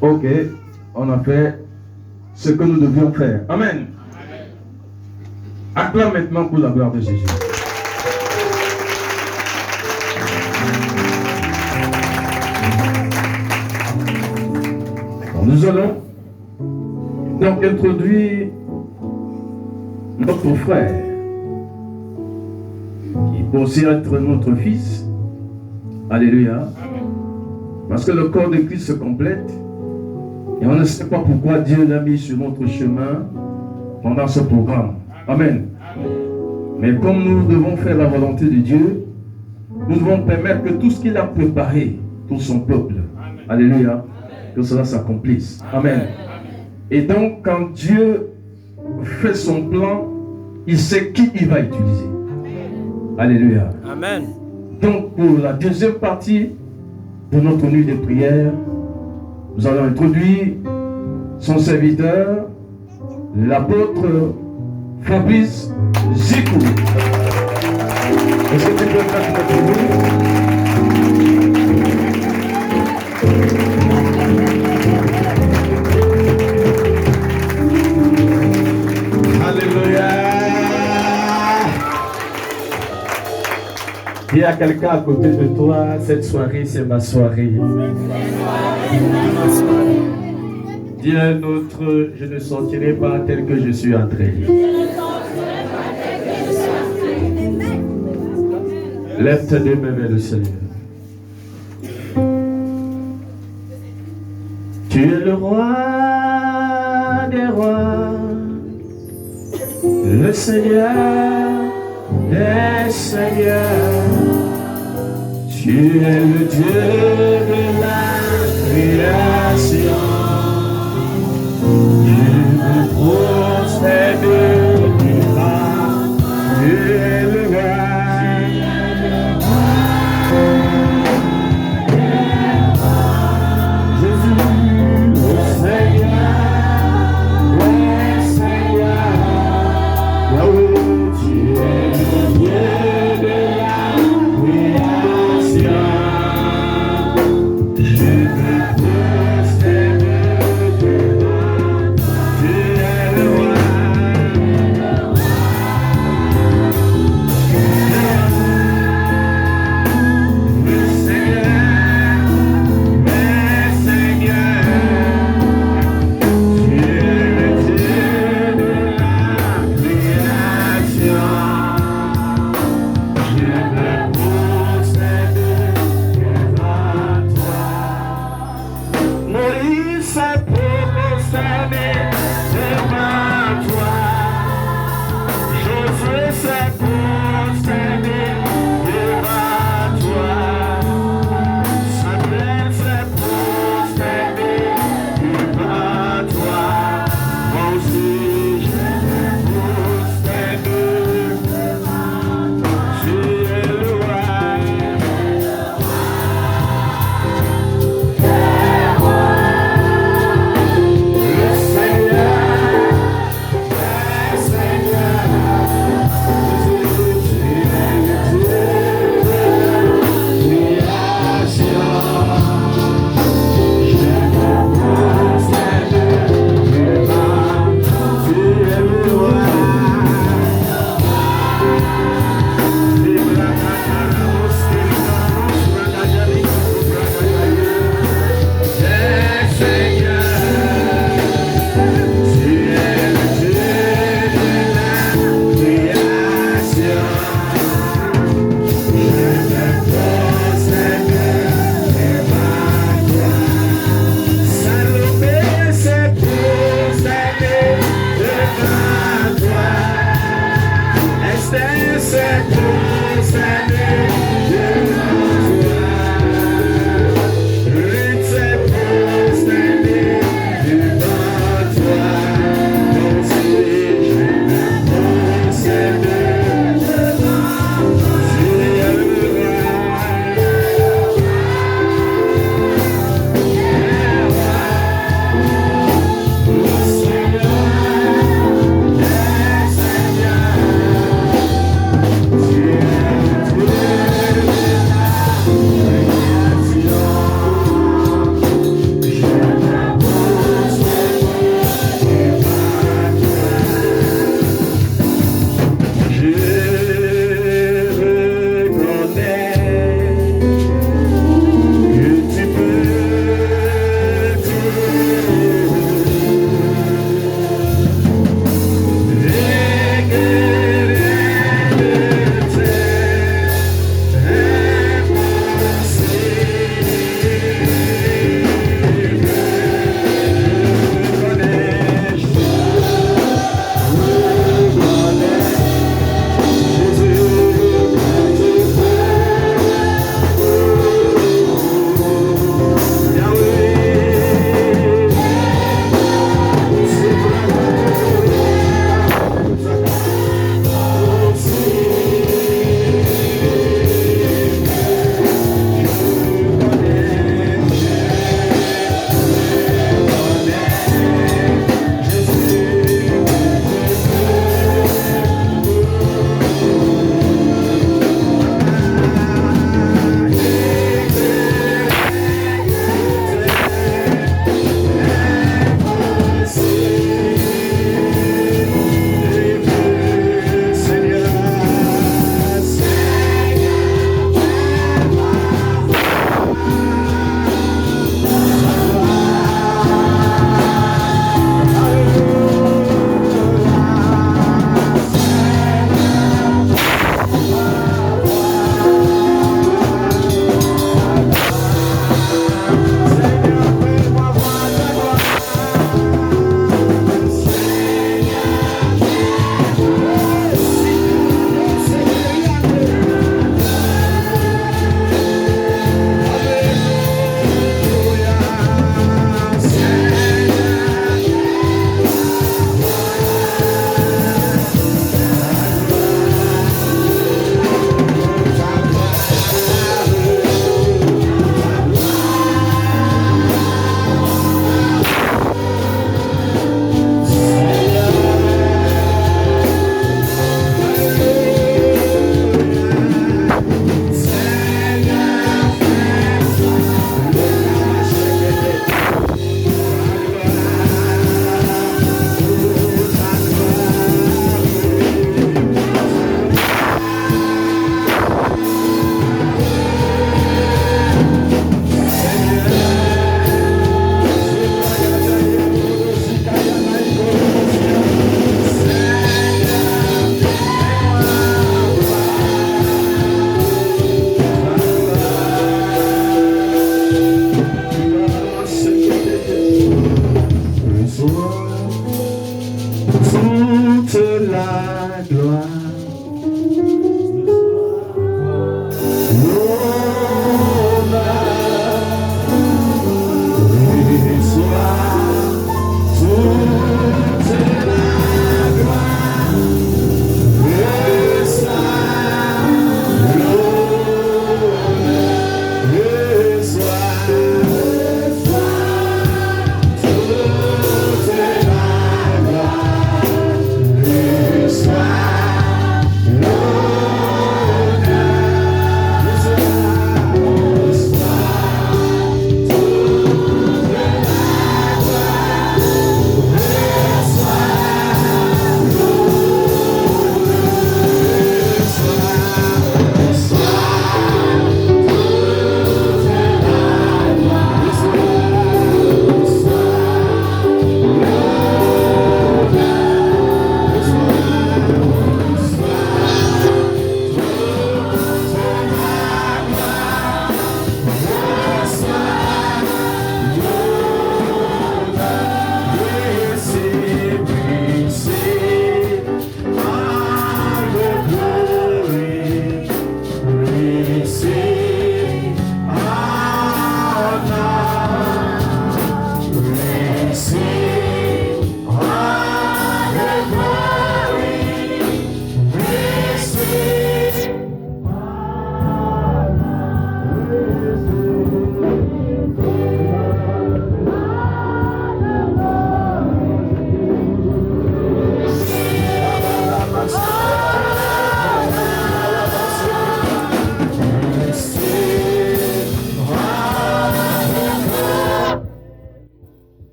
Ok, on a fait ce que nous devions faire. Amen. Acclame maintenant pour la gloire de Jésus. Nous allons donc introduire notre frère, qui peut aussi être notre fils. Alléluia. Parce que le corps de Christ se complète et on ne sait pas pourquoi Dieu l'a mis sur notre chemin pendant ce programme. Amen. Mais comme nous devons faire la volonté de Dieu, nous devons permettre que tout ce qu'il a préparé pour son peuple, alléluia, que cela s'accomplisse. Amen. Et donc, quand Dieu fait son plan, il sait qui il va utiliser. Alléluia. Amen. Donc, pour la deuxième partie de notre nuit de prière, nous allons introduire son serviteur, l'apôtre Fabrice Zikou. Est-ce que tu peux faire pour nous? Dis à quelqu'un à côté de toi, cette soirée c'est ma soirée. Dis à un autre, je ne sortirai pas tel que je suis entré. Lève tes deux mains vers le Seigneur. Tu es le roi des rois, le Seigneur des seigneurs. Tu es le Dieu de la création. Tu me prospères du roi. Tu es le roi.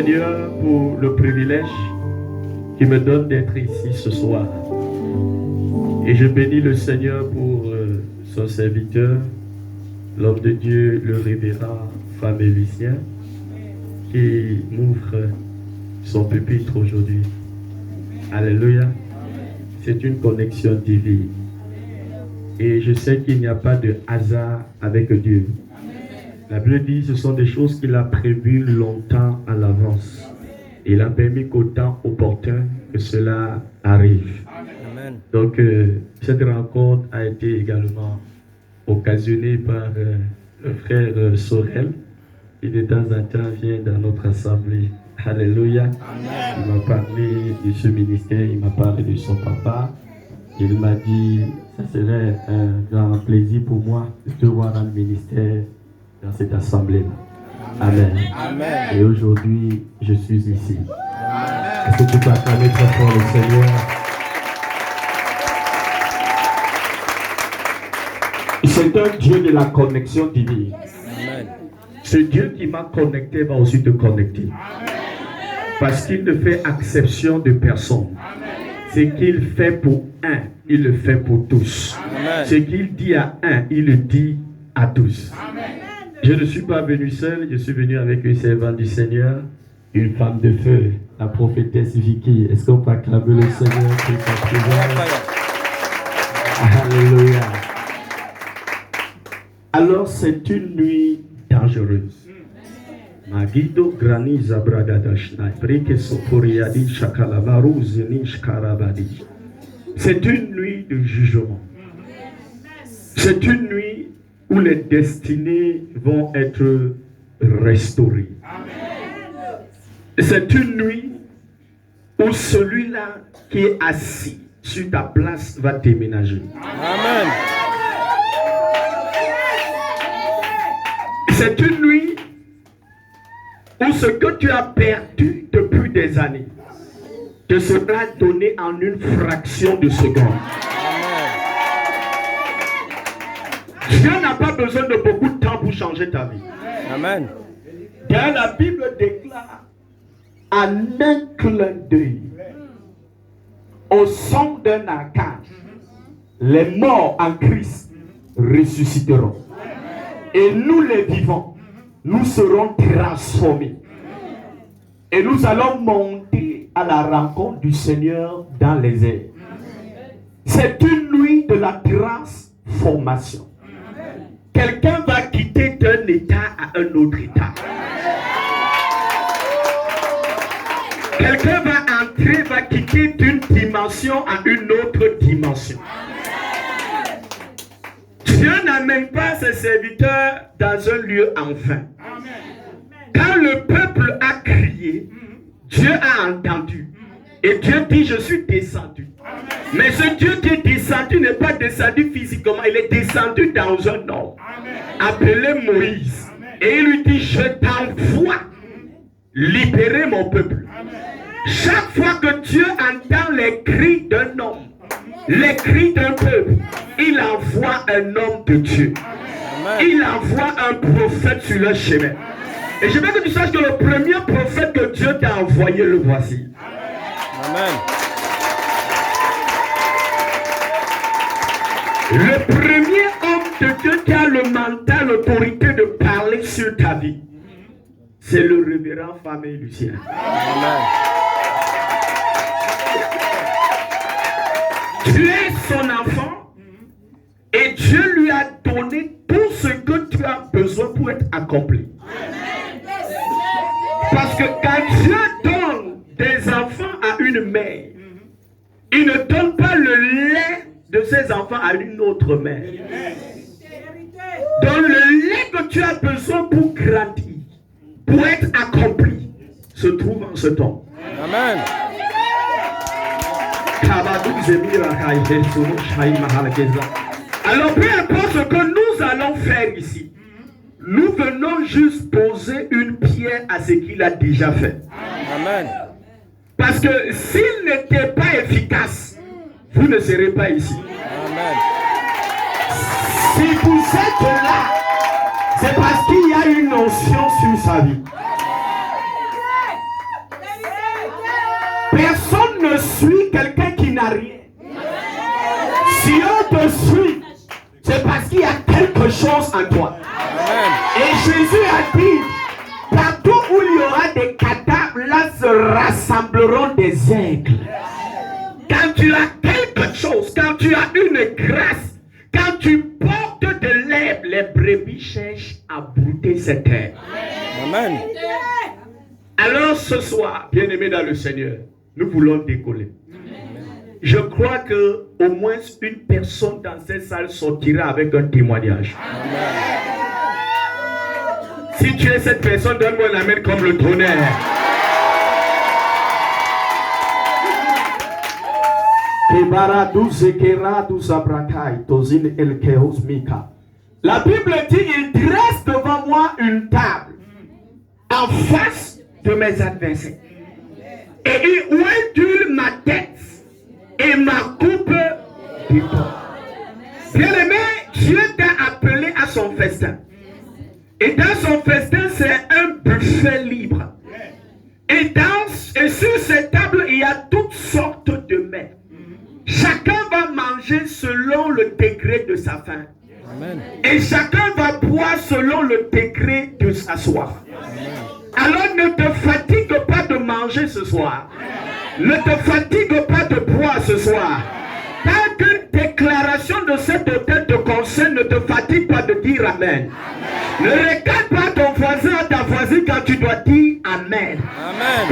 Seigneur pour le privilège qu'il me donne d'être ici ce soir. Et je bénis le Seigneur pour son serviteur, l'homme de Dieu, le révérend Fabien Lucien, qui m'ouvre son pupitre aujourd'hui. Alléluia. C'est une connexion divine. Et je sais qu'il n'y a pas de hasard avec Dieu. La Bible dit que ce sont des choses qu'il a prévues longtemps à l'avance. Il a permis qu'au temps opportun que cela arrive. Amen. Donc, cette rencontre a été également occasionnée par le frère Sorel, qui de temps en temps vient dans notre assemblée. Alléluia. Amen. Il m'a parlé de ce ministère, il m'a parlé de son papa. Il m'a dit, ça serait un grand plaisir pour moi de te voir dans le ministère, dans cette assemblée-là. Amen. Amen. Et aujourd'hui, je suis ici. Amen. Est-ce que tu peux acclamer très fort le Seigneur? C'est un Dieu de la connexion divine. Amen. Ce Dieu qui m'a connecté va aussi te connecter. Amen. Parce qu'il ne fait exception de personne. Ce qu'il fait pour un, il le fait pour tous. Amen. Ce qu'il dit à un, il le dit à tous. Amen. Je ne suis pas venu seul, je suis venu avec une servante du Seigneur, une femme de feu, la prophétesse Vicky. Est-ce qu'on peut acclamer le Seigneur pour sa présence? Alléluia. Alors c'est une nuit dangereuse. Magido grani zabragadashnai preke soporiadi shakalamaruzi nishkarabadi. C'est une nuit de jugement. C'est une nuit où les destinées vont être restaurées. C'est une nuit où celui-là qui est assis sur ta place va déménager. Amen. C'est une nuit où ce que tu as perdu depuis des années te sera donné en une fraction de seconde. Dieu n'a pas besoin de beaucoup de temps pour changer ta vie. Amen. Car la Bible déclare en un clin d'œil, au son d'un archange, les morts en Christ ressusciteront. Et nous les vivants, nous serons transformés. Et nous allons monter à la rencontre du Seigneur dans les airs. C'est une nuit de la transformation. Quelqu'un va quitter d'un état à un autre état. Quelqu'un va entrer, va quitter d'une dimension à une autre dimension. Dieu n'amène pas ses serviteurs dans un lieu en vain. Quand le peuple a crié, Dieu a entendu. Et Dieu dit, je suis descendu. Mais ce Dieu qui est descendu n'est pas descendu physiquement, il est descendu dans un homme appelé Moïse. Et il lui dit, je t'envoie libérer mon peuple. Chaque fois que Dieu entend les cris d'un homme, les cris d'un peuple, il envoie un homme de Dieu. Il envoie un prophète sur le chemin. Et je veux que tu saches que le premier prophète que Dieu t'a envoyé, le voici. Amen. Le premier homme de Dieu qui a le mandat, l'autorité de parler sur ta vie, c'est le révérend Fabien Lucien. Amen. Tu es son enfant et Dieu lui a donné tout ce que tu as besoin pour être accompli. Parce que quand Dieu donne des enfants à une mère, il ne donne pas le lait de ses enfants à une autre mère. Donc le lait que tu as besoin pour grandir, pour être accompli, se trouve en ce temps. Amen. Alors peu importe ce que nous allons faire ici, nous venons juste poser une pierre à ce qu'il a déjà fait. Amen. Parce que s'il n'était pas efficace, vous ne serez pas ici. Amen. Si vous êtes là, c'est parce qu'il y a une notion sur sa vie. me suit quelqu'un qui n'a rien. Si on te suit, c'est parce qu'il y a quelque chose en toi. Et Jésus a dit, partout où il y aura des cadavres, là se rassembleront des aigles. Quand tu as quelque chose, quand tu as une grâce, quand tu portes de l'herbe, les brebis cherchent à brouter cette herbe. Amen. Alors ce soir, bien-aimés dans le Seigneur, nous voulons décoller. Je crois que au moins une personne dans cette salle sortira avec un témoignage. Si tu es cette personne, donne-moi un amen comme le tonnerre. La Bible dit, il dresse devant moi une table en face de mes adversaires. Et il ondule ma tête et ma coupe du pain. Bien-aimé, Dieu t'a appelé à son festin. Et dans son festin, c'est un buffet libre. Et sur cette table, il y a toutes sortes de mets. Chacun va manger selon le degré de sa faim. Amen. Et chacun va boire selon le degré de sa soif. Alors ne te fatigue pas de manger ce soir. Ne te fatigue pas de boire ce soir. Tant qu'une déclaration de cet hôtel te concerne, ne te fatigue pas de dire Amen. Ne regarde pas ton voisin ou ta voisine quand tu dois dire Amen. Amen.